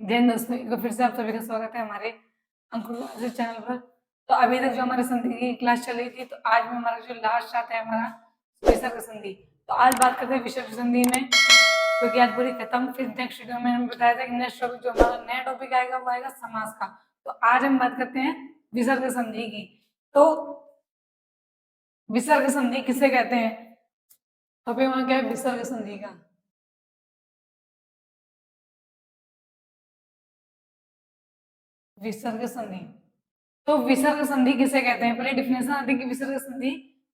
जय हिंद दोस्तों, एक बार फिर से आप सभी का स्वागत है हमारे अंकुर क्लासेस चैनल पर। तो अभी तक जो हमारी संधि की क्लास चल रही थी, तो आज में हमारा जो लास्ट आता है हमारा विसर्ग संधि। तो आज बात करते हैं विसर्ग संधि में, क्योंकि आज पूरी खत्म। फिर नेक्स्ट वीडियो में हम बताया था कि नेक्स्ट टॉपिक जो हमारा नया टॉपिक आएगा वो आएगा समास का। तो आज हम बात करते हैं विसर्ग संधि की। तो विसर्ग संधि किसे कहते हैं? टॉपिक वहां क्या है? विसर्ग संधि का। विसर्ग संधि, तो विसर्ग संधि किसे कहते हैं? पहले डिफिनेशन आती है कि विसर्ग संधि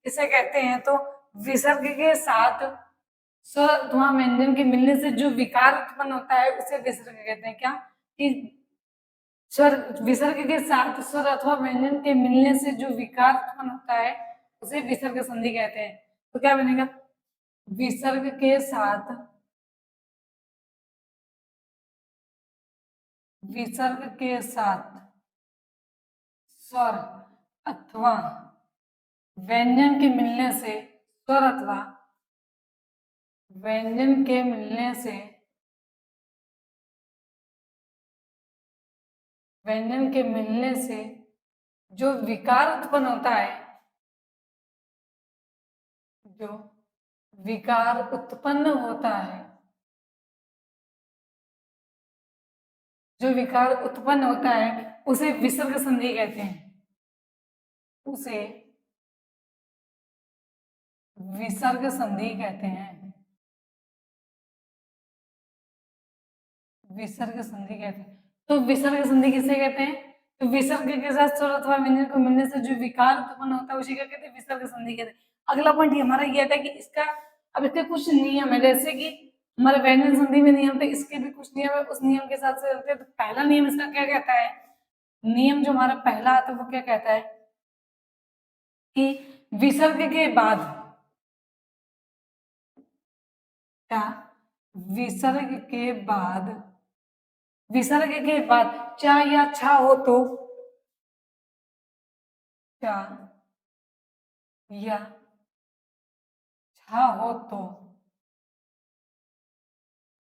किसे कहते हैं। तो विसर्ग के साथ स्वर अथवा व्यंजन के मिलने से जो विकार उत्पन्न होता है उसे विसर्ग कहते हैं। क्या कि स्वर विसर्ग के साथ स्वर अथवा व्यंजन के मिलने से जो विकार उत्पन्न होता है उसे विसर्ग संधि कहते हैं। तो क्या बनेगा? विसर्ग के साथ, विसर्ग के साथ स्वर अथवा व्यंजन के मिलने से, स्वर अथवा व्यंजन के मिलने से, व्यंजन के मिलने से जो विकार उत्पन्न होता है, जो विकार उत्पन्न होता है, जो विकार उत्पन्न होता है उसे विसर्ग संधि कहते हैं। उसे विसर्ग संधि कहते हैं। विसर्ग संधि कहते हैं। तो विसर्ग संधि किसे कहते हैं? तो विसर्ग के साथ स्वर अथवा व्यंजन को मिलने से जो विकार उत्पन्न होता है उसी का कहते हैं विसर्ग संधि कहते हैं। अगला पॉइंट हमारा यह था कि इसका, अब इसके कुछ नियम है, जैसे कि हमारे व्यंजन संधि में नियम थे, इसके भी कुछ नियम है, उस नियम के साथ से चलते हैं। तो पहला नियम इसका क्या कहता है? नियम जो हमारा पहला आता है वो क्या कहता है कि विसर्ग के बाद, क्या विसर्ग के बाद, विसर्ग के बाद चा या छा हो तो, चा या छा हो तो,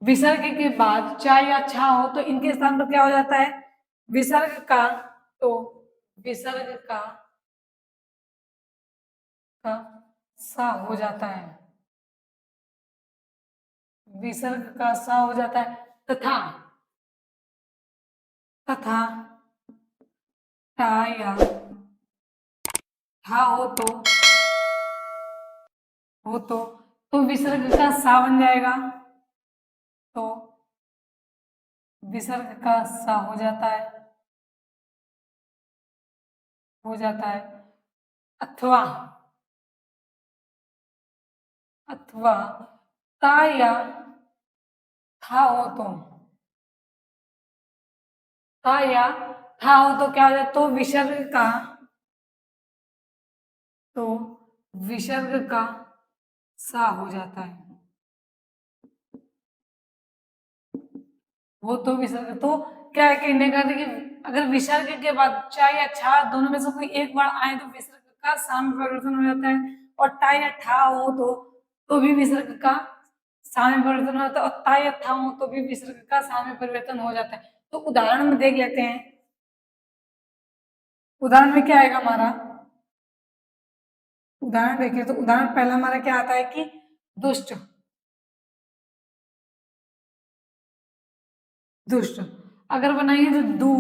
विसर्ग के बाद चा या छा हो तो इनके स्थान पर क्या हो जाता है? विसर्ग का, तो विसर्ग का सा हो जाता है। विसर्ग का सा हो जाता है। तथा, तथा टा या ठा हो तो विसर्ग का सा बन जाएगा। तो विसर्ग का सा हो जाता है, हो जाता है। अथवा, अथवा ता या था हो तो, ता या था हो तो क्या हो जाए? तो विसर्ग का, तो विसर्ग का सा हो जाता है। वो तो विसर्ग, तो क्या है कहने का कि अगर विसर्ग के बाद चा या छा दोनों में से कोई एक बार आए तो विसर्ग का सा में परिवर्तन हो जाता है। और टा या ठा हो तो भी विसर्ग का सा में परिवर्तन हो जाता है। और ता या था हो तो भी विसर्ग का सा में परिवर्तन हो जाता है। तो उदाहरण में देख लेते हैं। उदाहरण में क्या आएगा हमारा? उदाहरण देखिए, तो उदाहरण पहला हमारा क्या आता है कि दुष्ट, दुष्ट अगर बनाएंगे तो दू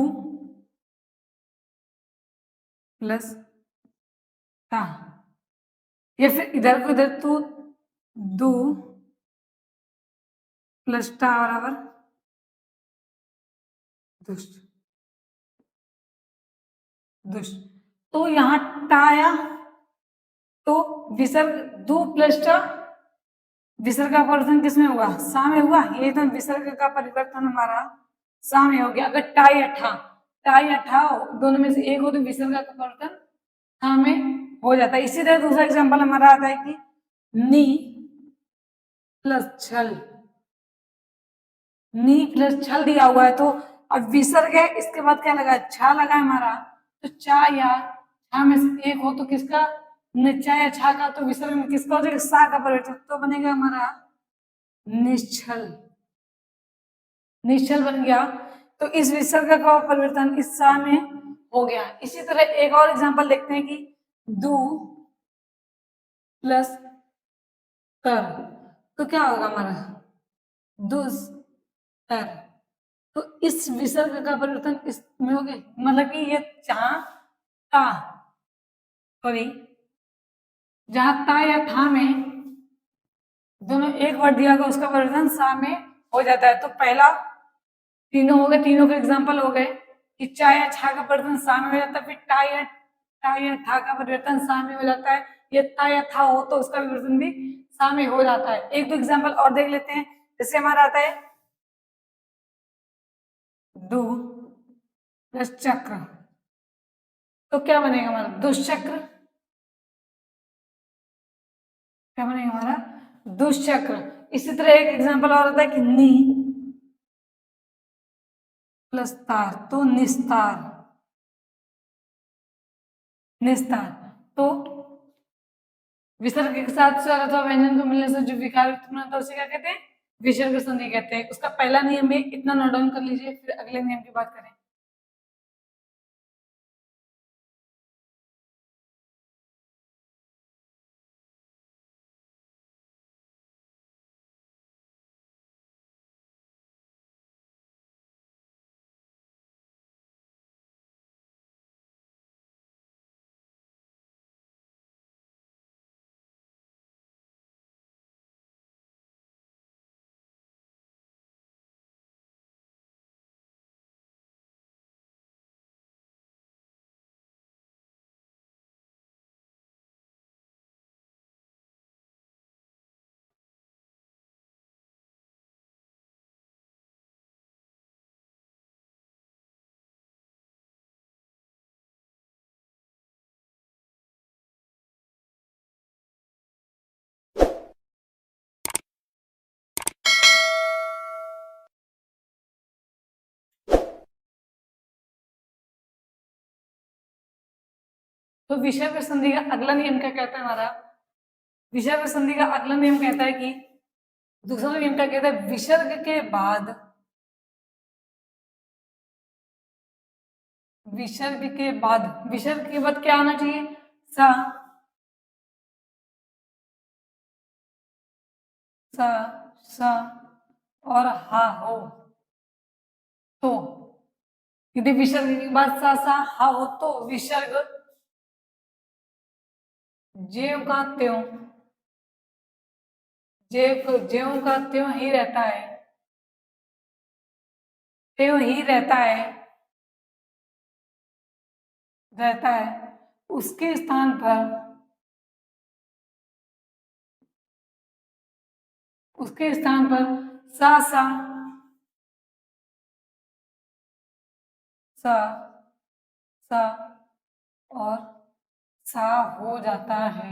प्लस ता, या फिर इधर को इधर तो दू प्लस टा बराबर दुष्ट, दुष्ट। तो यहाँ टाया, तो विसर्ग दू प्लस टा, विसर्ग का परिवर्तन किसमें हुआ? सा में हुआ। ये तो विसर्ग का परिवर्तन हमारा सा में हो गया। अगर टा या ठा, टा या ठा दोनों में से एक हो तो विसर्ग का परिवर्तन सा में हो जाता है। इसी तरह दूसरा एग्जांपल हमारा आता है कि नी प्लस छल, नी प्लस छल दिया हुआ है। तो अब विसर्ग है, इसके बाद क्या लगा? छा लगा हमारा। तो चा या छा में से एक हो तो किसका? चा या छा का। तो विसर्ग में किसका हो जाएगा? सा का परिवर्तन, तो बनेगा हमारा निश्चल, निश्चल बन गया। तो इस विसर्ग का परिवर्तन इस सा में हो गया। इसी तरह एक और एग्जांपल देखते हैं कि दू प्लस कर, तो क्या होगा हमारा दुस्तर। तो इस विसर्ग का परिवर्तन इसमें हो गया, मतलब कि ये जहां ता, सॉरी जहां ता या था में दोनों एक वर्ड दिया होगा उसका परिवर्तन सा में हो जाता है। तो पहला तीनों हो गए, तीनों के एग्जाम्पल हो गए कि चा या छा का परिवर्तन सा में हो जाता है, फिर टा या था का परिवर्तन सा में हो जाता है, ये ता या था हो तो उसका परिवर्तन भी सा में हो जाता है। एक दो एग्जाम्पल और देख लेते हैं। जैसे हमारा आता है दु प्लस चक्र, तो क्या बनेगा हमारा दुष्चक्र, क्या बनेगा हमारा दुष्चक्र। इसी तरह एक एग्जाम्पल और आता है कि नी प्लस तार, तो निस्तार, निस्तार। तो विसर्ग के साथ स्वर अथवा व्यंजन को मिलने से जो विकार उत्पन्न होता है उसे क्या कहते हैं, विसर्ग संधि कहते हैं। उसका पहला नियम है, इतना नोट डाउन कर लीजिए, फिर अगले नियम की बात करें। तो विसर्ग संधि का अगला नियम क्या कहता है हमारा, विसर्ग संधि का अगला नियम कहता है कि दूसरा नियम क्या कहता है, विसर्ग के बाद, विसर्ग के बाद, विसर्ग के बाद क्या आना चाहिए, सा, सा, सा और हा हो। तो यदि विसर्ग के बाद सा सा हा हो तो विसर्ग ज्यों का त्यों, ज्यों का त्यों ही रहता है, त्यों ही रहता है, रहता है। उसके स्थान पर, उसके स्थान पर सा सा, सा, सा और सा हो जाता है।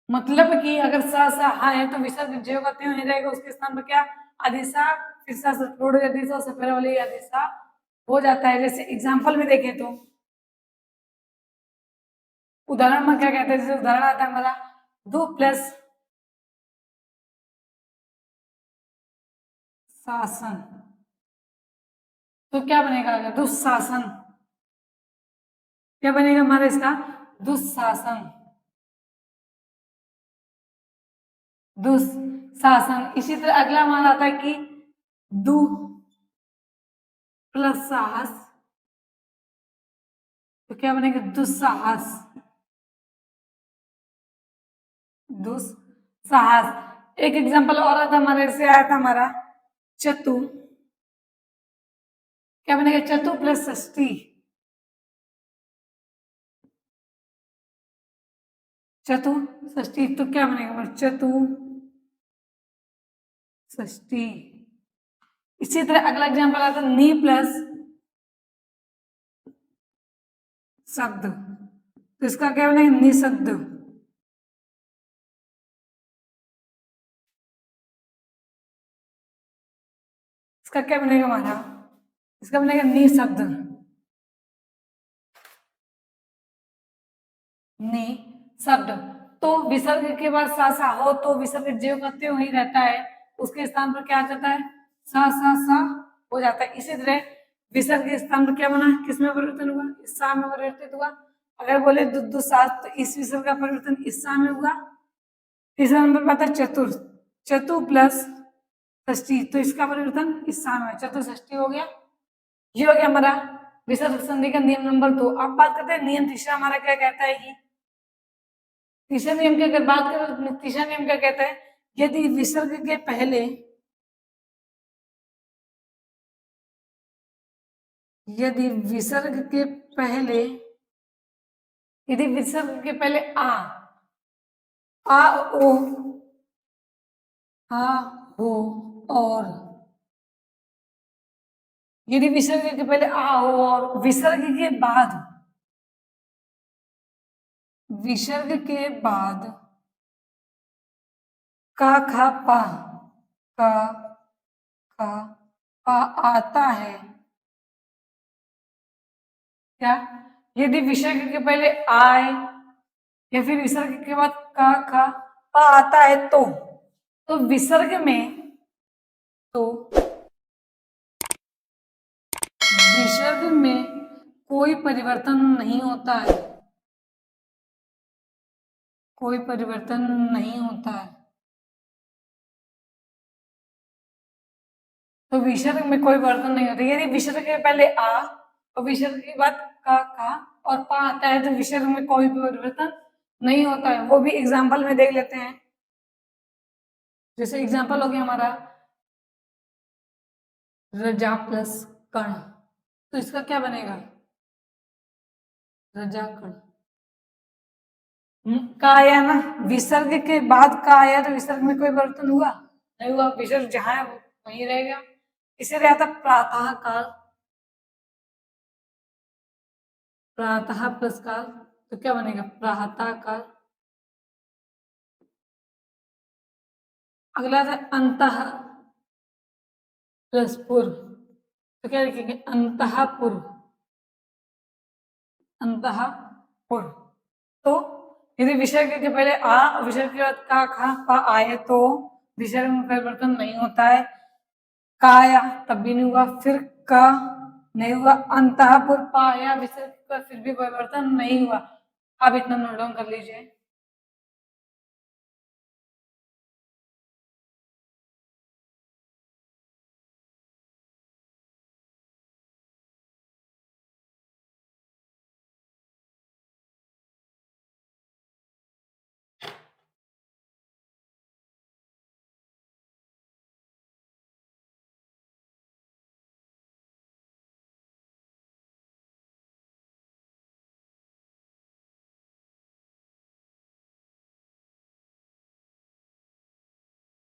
मतलब कि अगर सा सा हा है तो विसर्ग ज्यों का त्यों ही रहेगा, उसके स्थान पर क्या आदिशा, फिर सा सटोड़ आदिशा से पहले वाली आदिशा हो जाता है। जैसे एग्जांपल में देखें तो उदाहरण में क्या कहते हैं, जैसे उदाहरण आता है हमारा दो प्लस शासन, तो क्या बनेगा अगर दुशासन, क्या बनेगा हमारा इसका दुशासन, दुशासन। इसी तरह अगला हमारा आता है कि दु प्लस साहस, तो क्या बनेगा दुस्साहस, दुस्साहस। एक एग्जांपल और आता हमारे से आया था हमारा चतु, क्या बनेगा चतु प्लस षष्ठी, चतु षष्ठी, तो क्या बनेगा चतु षष्ठी। इसी तरह अगला एग्जांपल आता है नी प्लस शब्द, तो इसका क्या बनेगा निशब्द, इसका क्या बनेगा हमारा, इसका बनेगा निशब्द, नि शब्द। तो विसर्ग के बाद सा सा हो तो विसर्ग ज्यों का त्यों ही रहता है, उसके स्थान पर क्या आ जाता है सा सा सा हो जाता है। इसी तरह विसर्ग स्तंभ क्या बना, किसमें परिवर्तन हुआ, इस सा में परिवर्तित हुआ। अगर बोले दुदुसात तो इस विसर्ग का परिवर्तन इस सा में हुआ। तीसरा नंबर पर आता है चतुर, चतु प्लस षष्ठी, तो इसका परिवर्तन इस सा में, चतुष्ठी हो गया। ये हो गया हमारा विसर्ग संधि का नियम नंबर 2। अब बात करते हैं नियम तीसरा हमारा क्या कहता है कि तीसरे नियम की अगर बात करें तो तीसरा नियम क्या कहता है, यदि विसर्ग के पहले यदि विसर्ग के पहले यदि विसर्ग के पहले आ ओ आ हो और यदि विसर्ग के पहले आ हो और विसर्ग के बाद का खा पा का खा पा आता है, क्या यदि विसर्ग के पहले आए या फिर विसर्ग के बाद का खा पा आता है तो विसर्ग में तो विसर्ग में कोई परिवर्तन नहीं होता है, कोई परिवर्तन नहीं होता है। तो विसर्ग में कोई परिवर्तन नहीं होता, यदि विसर्ग के पहले आ और विसर्ग के बाद का और पा आता है तो विसर्ग में कोई भी परिवर्तन नहीं होता है। वो भी एग्जाम्पल में देख लेते हैं। जैसे एग्जाम्पल हो गया हमारा रजा प्लस कण, तो इसका क्या बनेगा, रजा कण। का आया ना, विसर्ग के बाद का आया तो विसर्ग में कोई परिवर्तन हुआ नहीं हुआ, विसर्ग जहां है वहीं रहेगा। इसीलिए आता प्रातः काल, प्रातः प्लस काल, तो क्या बनेगा प्रातः काल। अगला था अंतः प्लस पूर्व, तो क्या लिखेंगे अंतः पूर्व, अंतः पूर्व। तो यदि विसर्ग के पहले आ और विसर्ग के बाद का खा पा आए तो विसर्ग में परिवर्तन नहीं होता है। का आया तब भी नहीं हुआ, फिर का नहीं हुआ, अंतः पूर्व पा आया विसर्ग का फिर भी परिवर्तन नहीं हुआ। आप इतना नोट डाउन कर लीजिए।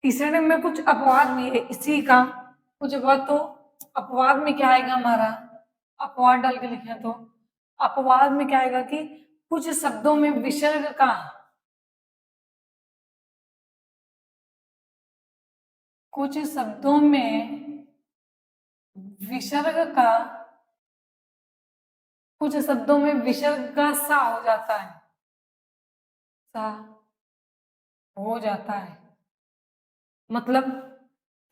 तीसरे नंबर में कुछ अपवाद भी है इसी का, कुछ अपवाद। तो अपवाद में क्या आएगा हमारा, अपवाद डाल के लिखे तो अपवाद में क्या आएगा कि कुछ शब्दों में विसर्ग का कुछ शब्दों में विसर्ग का कुछ शब्दों में विसर्ग का सा हो जाता है, सा हो जाता है। मतलब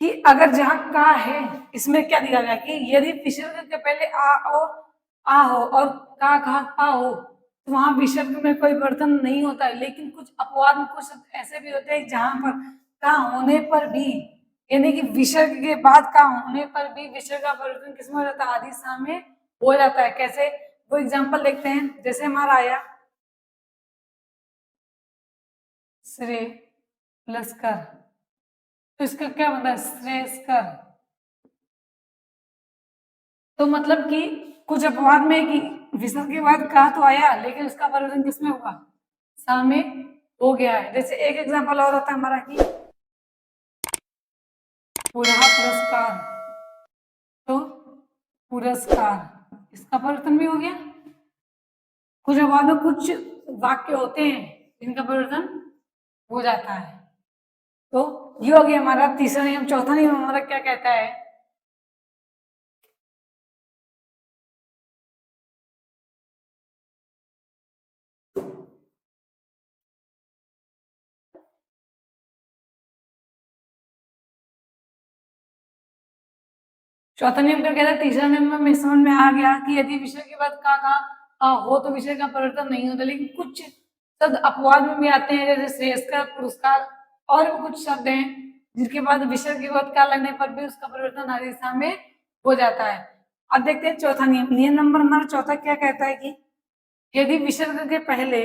कि अगर जहां का है इसमें क्या दिया गया कि यदि विसर्ग के पहले आ हो और का खा पा हो तो वहां विसर्ग में कोई परिवर्तन नहीं होता है। लेकिन कुछ अपवाद में कुछ शब्द ऐसे भी होते हैं जहां पर का होने पर भी, यानी कि विसर्ग के बाद का होने पर भी विसर्ग का परिवर्तन किसमें हो जाता है, आदि सा में हो जाता है। कैसे, वो एग्जाम्पल देखते हैं। जैसे हमारा आया श्रेय प्लस कर, तो इसका क्या बनता है श्रेयस्कर। तो मतलब कि कुछ अपवाद में कि विसर्ग के बाद का तो आया लेकिन उसका परिवर्तन किसमें हुआ, सा में हो गया है। जैसे एक एग्जांपल और होता है हमारा कि पुरस्कार, तो पुरस्कार इसका परिवर्तन भी हो गया। कुछ अपवाद में कुछ वाक्य होते हैं जिनका परिवर्तन हो जाता है। तो ये हो गया हमारा तीसरा नियम। चौथा नियम हमारा क्या कहता है, चौथा नियम क्या कहता है? तीसरा नियम में समझ में आ गया कि यदि विषय के बाद का हो तो विषय का परिवर्तन नहीं होता, लेकिन कुछ शब्द अपवाद में भी आते हैं, जैसे श्रेयस्कर, पुरस्कार और भी कुछ शब्द हैं जिनके बाद विषय के बाद का लगने पर भी उसका परिवर्तन हर दिशा में हो जाता है। अब देखते हैं चौथा नियम। नियम नंबर हमारा चौथा क्या कहता है कि यदि विसर्ग के पहले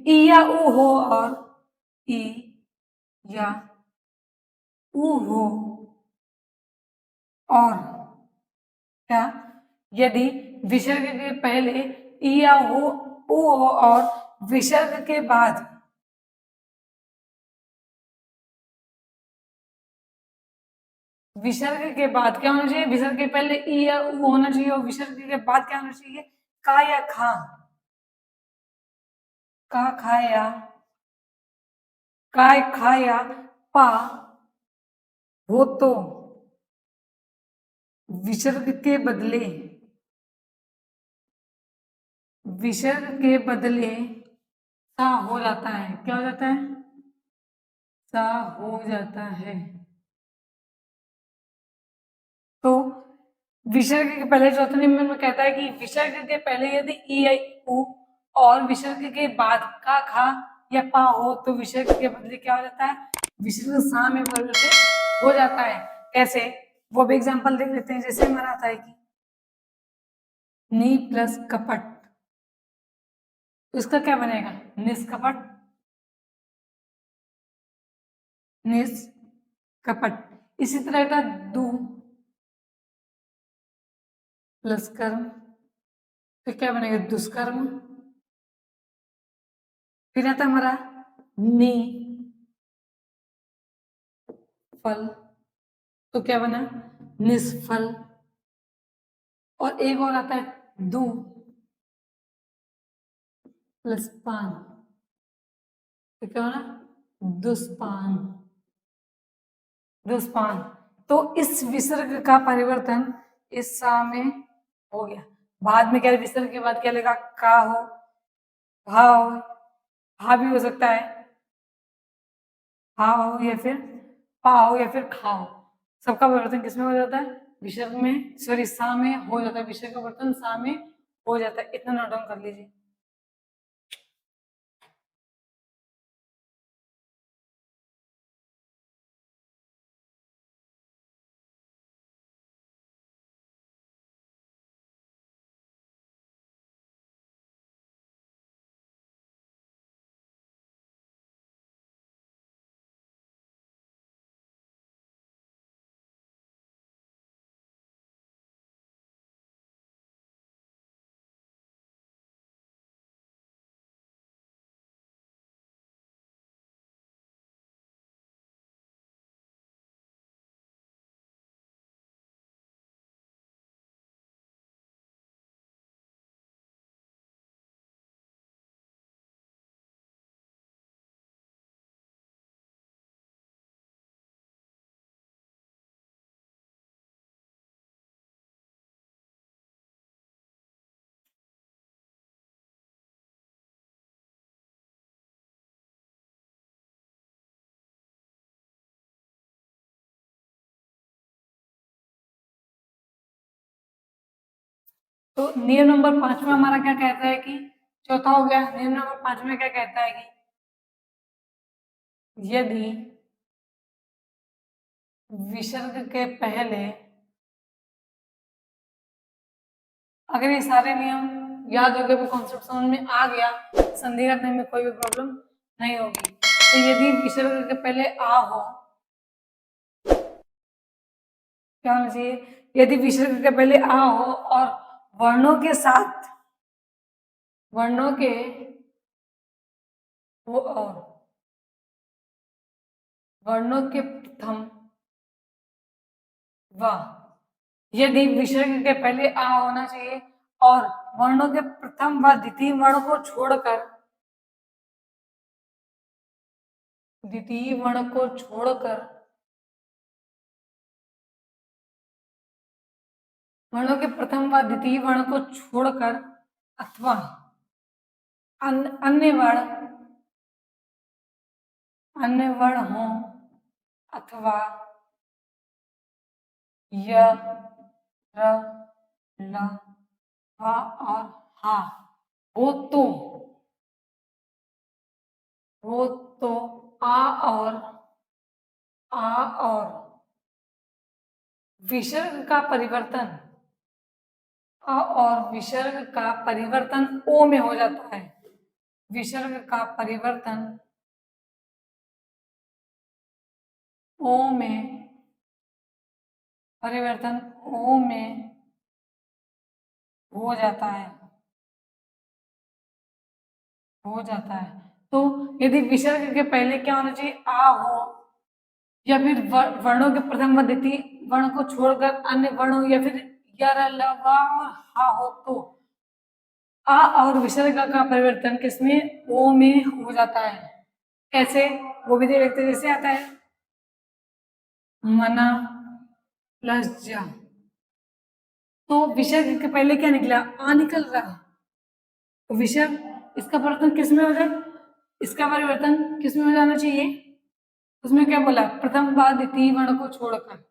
ई या ऊ हो और ई या ऊ हो और क्या, यदि विसर्ग के पहले ई या ऊ हो और विसर्ग के बाद क्या होना चाहिए? विसर्ग के पहले ई या ऊ होना चाहिए और विसर्ग के बाद क्या होना चाहिए? का या खा। का खा या काय खा या पा हो तो विसर्ग के बदले सा हो जाता है। क्या हो जाता है? सा हो जाता है। तो विसर्ग के पहले चौथे नियम में कहता है कि विसर्ग के पहले यदि ई या ऊ और विसर्ग के बाद का खा या पा हो तो विसर्ग के बदले क्या हो जाता है? विसर्ग सा में परिवर्तित हो जाता है। कैसे? वो भी एग्जांपल देख लेते हैं। जैसे हमारा आता है कि नी प्लस कपट, तो इसका क्या बनेगा? निष्कपट। निष्कपट। इसी तरह का दू प्लस कर्म, तो क्या बनेगा? दुष्कर्म। फिर आता हमारा नी फल, तो क्या बना? निष्फल। और एक और आता है दू प्लस पान, तो क्या बना? दुष्पान। दुष्पान। तो इस विसर्ग का परिवर्तन इस सा में हो गया। बाद में क्या, विसर्ग के बाद क्या लेगा? का हो, हा हो, हा भी हो सकता है, हा हो या फिर पा हो या फिर खा हो। सबका परिवर्तन किसमें हो जाता है? विसर्ग में, सॉरी सा में हो जाता है। विसर्ग का परिवर्तन सा में हो जाता है। इतना नोट डाउन कर लीजिए। तो नियम नंबर 5 में हमारा क्या कहता है कि चौथा हो गया। नियम नंबर 5 में क्या कहता है कि यदि विसर्ग के पहले, अगर ये सारे नियम याद हो गए, वो कॉन्सेप्ट समझ में आ गया, संधि करने में कोई भी प्रॉब्लम नहीं होगी। तो यदि विसर्ग के पहले आ हो, क्या होना चाहिए? यदि विसर्ग के पहले आ हो और वर्णों के साथ, वर्णों के वो और वर्णों के प्रथम व, यदि विसर्ग के पहले आ होना चाहिए और वर्णों के प्रथम व द्वितीय वर्ण को छोड़कर, द्वितीय वर्ण को छोड़कर, वर्णों के प्रथम व द्वितीय वर्ण को छोड़कर, अथवा अन्य वर्ण हो अथवा य, र, ल, व और हा हो तो आ और विसर्ग का परिवर्तन और विसर्ग का परिवर्तन ओ में हो जाता है। विसर्ग का परिवर्तन ओ में हो जाता है तो यदि विसर्ग के पहले क्या होना चाहिए, आ हो या फिर वर्णों के प्रथम व द्वितीय वर्ण को छोड़कर अन्य वर्ण हो या फिर य, र, ल, व और हा हो तो आ और विसर्ग का परिवर्तन किसमें, ओ में हो जाता है। कैसे, वो भी देखते हैं। जैसे आता है मना प्लस जा, तो विसर्ग के पहले क्या निकला, आ निकल रहा है। तो विसर्ग इसका परिवर्तन किसमें हो जाए, इसका परिवर्तन किसमें हो जाना चाहिए, उसमें क्या बोला, प्रथम व द्वितीय वर्ण को छोड़कर।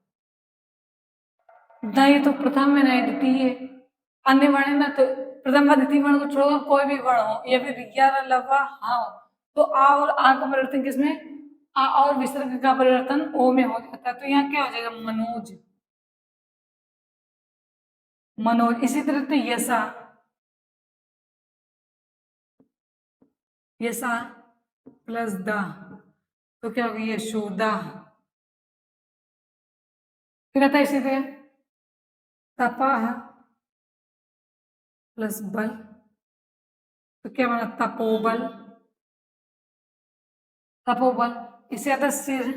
ना ये तो प्रथम है ना ये द्वितीय है, अन्य वर्ण है ना, तो प्रथम व द्वितीय वर्ण को छोड़कर कोई भी वर्ण हो या फिर ग्यारह लवा हाँ हो, तो आ और आ का परिवर्तन किसमें, आ और विसर्ग का परिवर्तन ओ में हो जाता है। तो यहाँ क्या हो जाएगा, मनोज। इसी तरह तो यसा प्लस दा, तो क्या होगा, यशोदा। फिर आता है इसी तरह तपा प्लस बल, तो क्या बना, तपोबल। इससे आता सिर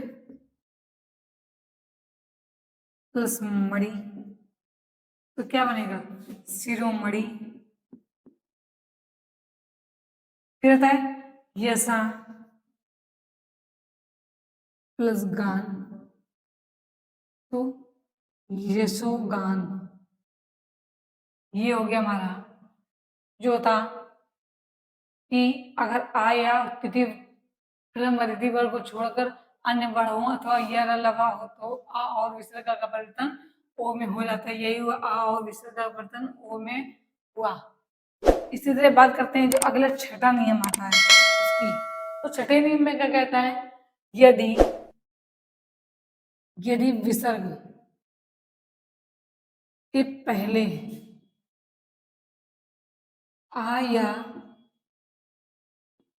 प्लस मणि, तो क्या बनेगा, शिरोमणि। फिर आता है यसा प्लस गान, तो यशोगान। ये हो गया हमारा जो था कि अगर आ या तिथि प्रथम अतिथि वर्ग को छोड़कर अन्य वर्ण हो अथवा यह लगा हो तो आ और विसर्ग का परिवर्तन ओ में हो जाता है। यही हुआ, आ और विसर्ग का परिवर्तन ओ में हुआ। इसी तरह बात करते हैं जो अगला छठा नियम आता है उसकी। तो छठे नियम में क्या कहता है, यदि विसर्ग के पहले आ या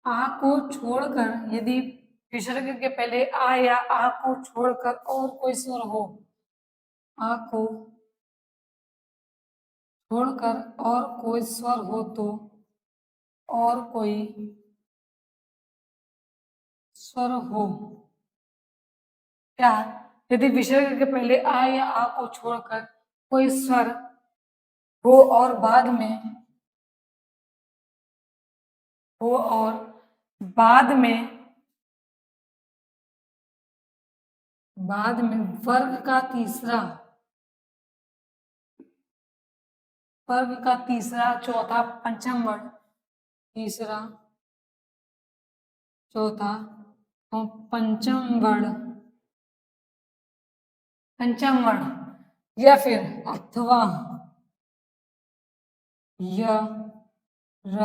आ को छोड़कर, यदि विसर्ग के पहले आ या आ को छोड़कर और कोई स्वर हो, आ को छोड़कर और कोई स्वर हो तो, और कोई स्वर हो, क्या, यदि विसर्ग के पहले आ या आ को छोड़कर कोई स्वर हो और बाद में वर्ग का तीसरा चौथा पंचम वर्ण, तीसरा चौथा और पंचम वर्ण या फिर अथवा य, र,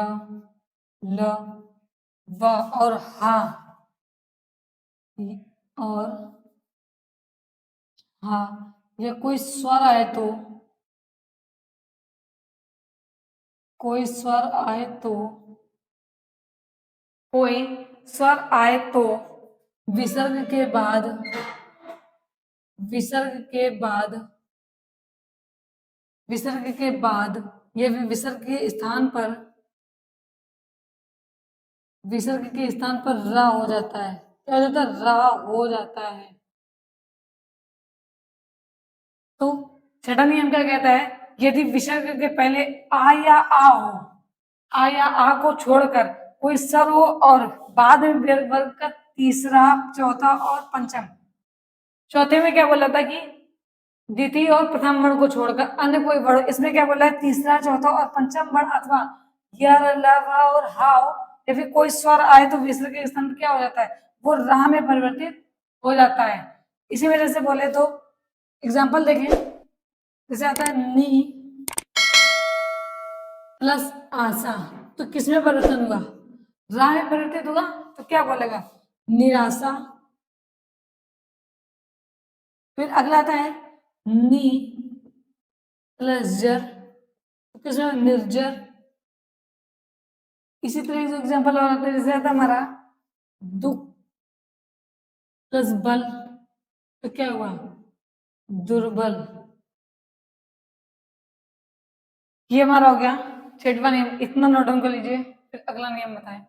ल, व और हा या कोई स्वर आए तो, कोई स्वर आए तो विसर्ग के बाद या फिर विसर्ग के स्थान पर रा हो जाता है। क्या हो जाता है, रा हो जाता है। तो छठा नियम क्या कहता है, यदि विसर्ग के पहले आ या आ हो, आ या आ को छोड़कर कोई स्वर हो और बाद में वर्ग का तीसरा चौथा और पंचम, चौथे में क्या बोला था कि द्वितीय और प्रथम वर्ण को छोड़कर अन्य कोई वर्ण, इसमें क्या बोला है, तीसरा चौथा और पंचम वर्ण अथवा य, र, ल, व और हा या फिर कोई स्वर आए तो विसर्ग के स्थान पर क्या हो जाता है, वो रा में परिवर्तित हो जाता है। इसी वजह से बोले तो एग्जाम्पल देखें, जैसे आता है नी प्लस आशा, तो किसमें परिवर्तन हुआ, रा में परिवर्तित हुआ, तो क्या बोलेगा, निराशा। फिर अगला आता है नी प्लस जर, तो किसमें निर्जर। इसी तरह से एग्जाम्पल और आता है, जैसे आता है हमारा दुख प्लस बल, तो क्या हुआ, दुर्बल। ये हमारा हो गया छठवां नियम, इतना नोट डाउन कर लीजिए। फिर अगला नियम बताएं।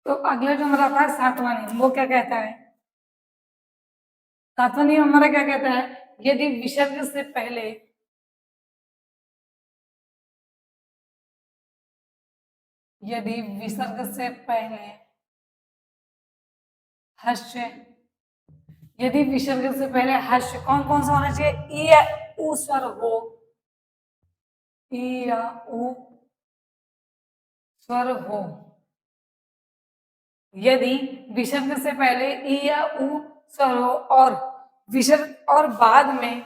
तो अगला जो हमारा था सातवां नियम, वो क्या कहता है, सातवां नियम हमारा क्या कहता है, यदि विसर्ग से पहले यदि विसर्ग से पहले हस्य, यदि विसर्ग से पहले हस्य कौन कौन सा होना चाहिए, ई या ऊ स्वर हो, ई या ऊ स्वर हो, यदि विसर्ग से पहले ई या ऊ स्वर हो और विसर्ग और बाद में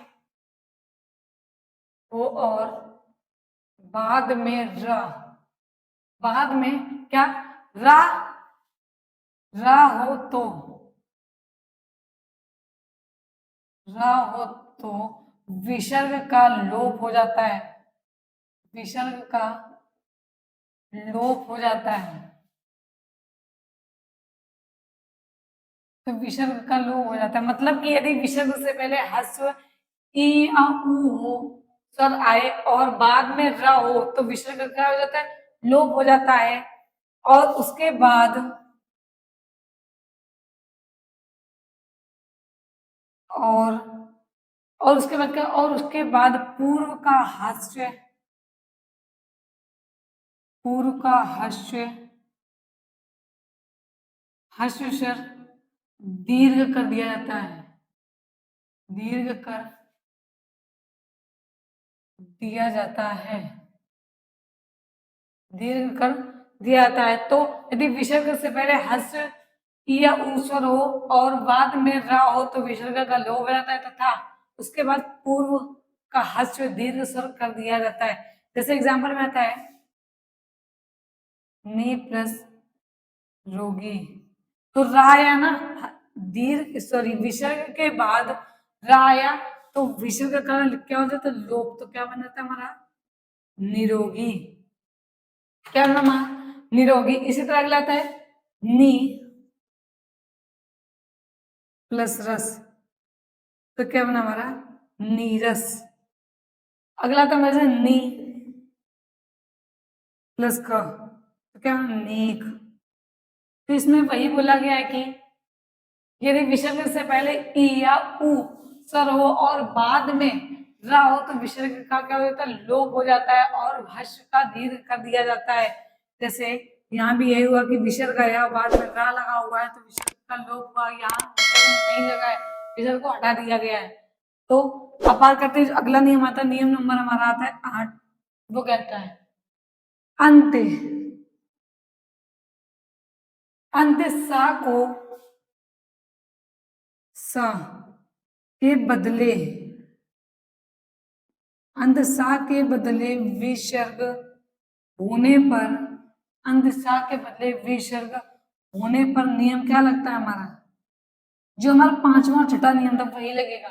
हो और बाद में र, बाद में क्या, रा, रा हो तो, रा हो तो विसर्ग का लोप हो जाता है, विसर्ग का लोप हो जाता है। तो विसर्ग का लोप हो जाता है, मतलब कि यदि विसर्ग से पहले ह्रस्व ई या ऊ हो, स्वर आए और बाद में र हो, तो विसर्ग का क्या हो जाता है, लोप हो जाता है। और उसके बाद और और उसके बाद क्या, और उसके बाद पूर्व का हास्य, पूर्व का हास्य, हास्य स्वर दीर्घ कर दिया जाता है, दीर्घ कर दिया जाता है, दीर्घ कर दिया जाता है। तो यदि विसर्ग से पहले हस्य या ऊ स्वर हो और बाद में रा हो तो विसर्ग का लोप हो जाता है, तथा उसके बाद पूर्व का हस्य दीर्घ स्वर कर दिया जाता है। जैसे एग्जाम्पल में आता है नी प्लस रोगी, तो रा आया ना, दीर्घ सॉरी विसर्ग के बाद रा आया, तो विसर्ग का क्या हो जाता है, लोप, तो क्या बन जाता है हमारा निरोगी, क्या नाम, निरोगी। इसी तरह अगला आता है नी प्लस रस, तो क्या बना हमारा नीरस। अगला आता है नी प्लस क, तो क्या बना नेक। तो इसमें वही बोला गया है कि यदि विसर्ग से पहले ई या ऊ स्वर हो और बाद में रा हो तो विसर्ग का क्या हो जाता है, लोप हो जाता है और भाष्य का दीर्घ कर दिया जाता है। जैसे यहाँ भी यही हुआ कि विसर्ग आया, बाद में रा लगा हुआ है तो विसर्ग का लोप हुआ, यहाँ विसर्ग नहीं लगा है, विसर्ग को हटा दिया गया है। तो अब बात करते हैं, अगला नियम आता है, नियम नंबर हमारा आता है 8। वो कहता है अंत, अंत सा को सा के बदले, अंत सा के बदले विसर्ग होने पर, अंत सा के बदले विसर्ग होने पर नियम क्या लगता है हमारा, जो हमारा पांचवा छठा नियम था वही लगेगा।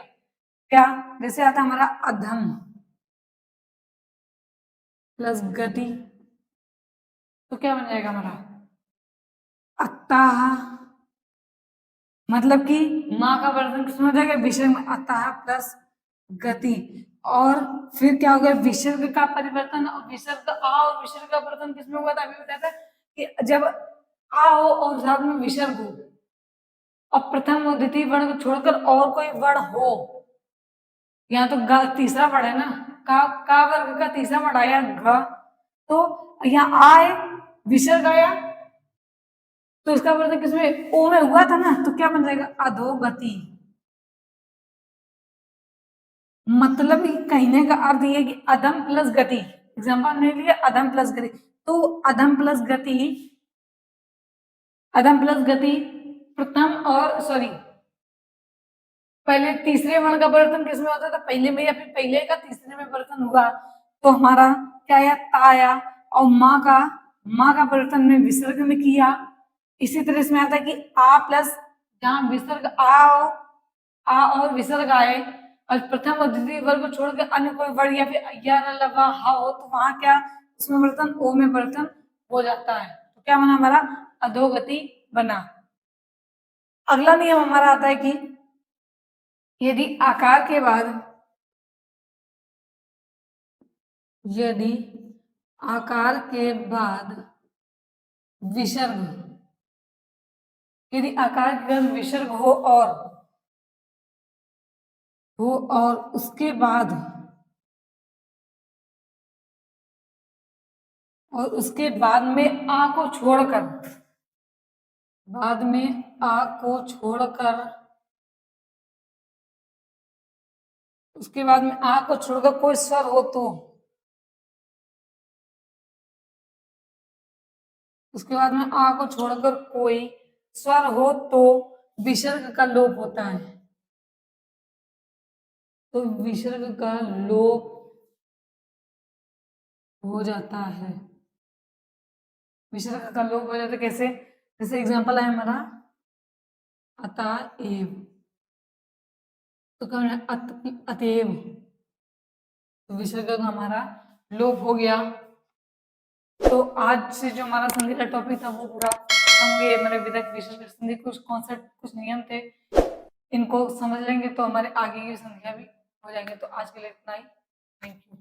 क्या, जैसे आता है हमारा अधम प्लस गति, तो क्या बन जाएगा हमारा अतः, मतलब कि माँ का वर्तन किसमें हो जाएगा, विसर्ग में, अतः प्लस गति। और फिर क्या हो गया, विसर्ग का परिवर्तन, और विसर्ग आ और विसर्ग का परिवर्तन किसमें हुआ था, अभी बताया था कि जब आ हो और साथ में विसर्ग हो, और प्रथम और द्वितीय वर्ण को छोड़कर और कोई वर्ण हो, यहाँ तो तीसरा वर्ण है ना, का वर्ग का तीसरा वर्ण आया घ, तो यहाँ आए विसर्ग आया, तो इसका मतलब किसमें, ओ में हुआ था ना, तो क्या बन जाएगा अधोगति। मतलब कहने का अर्थ ये कि अधम प्लस गति, एग्जाम्पल ने लिया अधम प्लस गति, तो अधम प्लस गति, अधम प्लस गति प्रथम और सॉरी पहले तीसरे वर्ण का परिवर्तन किसमें होता था, पहले में, या फिर पहले का तीसरे में परिवर्तन हुआ तो हमारा क्या आया, ता आया, और माँ का परिवर्तन में विसर्ग में किया। इसी तरह इसमें आता है कि आ प्लस, जहाँ विसर्ग आ और विसर्ग आए, और प्रथम और द्वितीय वर्ग को छोड़कर अन्य कोई वर्ण या फिर या लगा हा हो, तो वहां क्या, उसमें परिवर्तन ओ में परिवर्तन हो जाता है, तो क्या बना हमारा अधोगति बना। अगला नियम हमारा आता है कि यदि आकार के बाद, यदि आकार के बाद विसर्ग, यदि आकार के बाद विसर्ग हो और उसके बाद, और उसके बाद में आ को छोड़कर, बाद में आ को छोड़कर, उसके बाद में आ को छोड़कर कोई स्वर हो तो, उसके बाद में आ को छोड़कर कोई स्वर हो तो विसर्ग का लोप होता है, तो विसर्ग का लोप हो जाता है, विसर्ग का लोप हो जाता है। कैसे, जैसे एग्जांपल है हमारा अतएव, तो क्या अतएव, तो विसर्ग का हमारा लोप हो गया। तो आज से जो हमारा संधि का टॉपिक था वो पूरा खत्म हो गया। हमारे विधायक विसर्ग संधि कुछ कॉन्सेप्ट, कुछ नियम थे, इनको समझ लेंगे तो हमारे आगे की संधियां भी हो जाएंगे। तो आज के लिए इतना ही, थैंक यू।